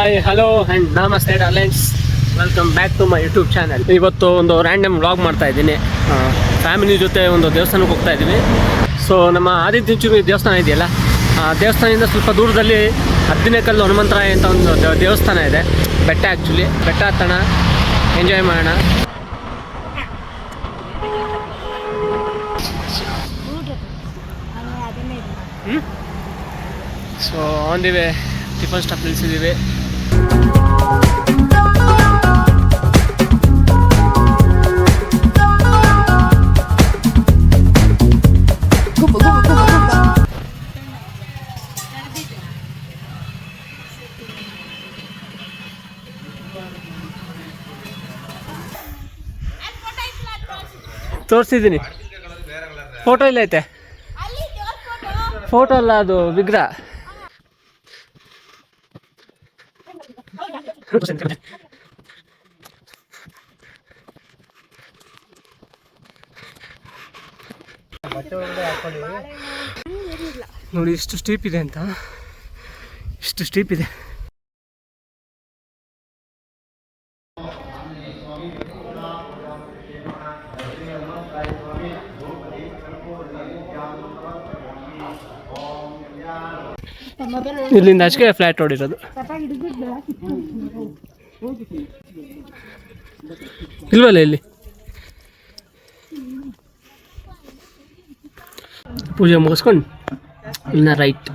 Hi hello and ನಮಸ್ತೆ darlings, welcome back to my YouTube channel. ಇವತ್ತು ಒಂದು random vlog ಮಾಡ್ತಾ ಇದ್ದೀನಿ. ಫ್ಯಾಮಿಲಿ ಜೊತೆ ಒಂದು ದೇವಸ್ಥಾನಕ್ಕೆ ಹೋಗ್ತಾ ಇದ್ದೀವಿ. ಸೊ ನಮ್ಮ ಆದಿಚುಂಚನಗಿರಿ ದೇವಸ್ಥಾನ ಇದೆಯಲ್ಲ, ಆ ದೇವಸ್ಥಾನದಿಂದ ಸ್ವಲ್ಪ ದೂರದಲ್ಲಿ ಹದ್ದಿನಕಲ್ಲು ಹನುಮಂತರಾಯ ಅಂತ ಒಂದು ದೇವಸ್ಥಾನ ಇದೆ. ಬೆಟ್ಟ ಆ್ಯಕ್ಚುಲಿ ಬೆಟ್ಟ ಹತ್ತೋಣ, ಎಂಜಾಯ್ ಮಾಡೋಣ. So on the way tiffin stop ನಿಲ್ಲಿಸಿದ್ದೀವಿ. ತೋರಿಸಿದ್ದೀನಿ, ಫೋಟೋ ಇಲ್ಲ ಐತೆ. ಫೋಟೋ ಅಲ್ಲ, ಅದು ವಿಗ್ರಹ. ನೋಡಿ ಎಷ್ಟು ಸ್ಟೀಪ್ ಇದೆ ಅಂತ, ಇಷ್ಟು ಸ್ಟೀಪ್ ಇದೆ. ಇಲ್ಲಿಂದ ಅಷ್ಟೇ ಫ್ಲಾಟ್ ರೋಡ್ ಇರೋದು. ಇಲ್ವಲ್ಲ ಇಲ್ಲಿ ಪೂಜೆ ಮುಗಿಸ್ಕೊಂಡು ಇನ್ನ ರೈಟ್.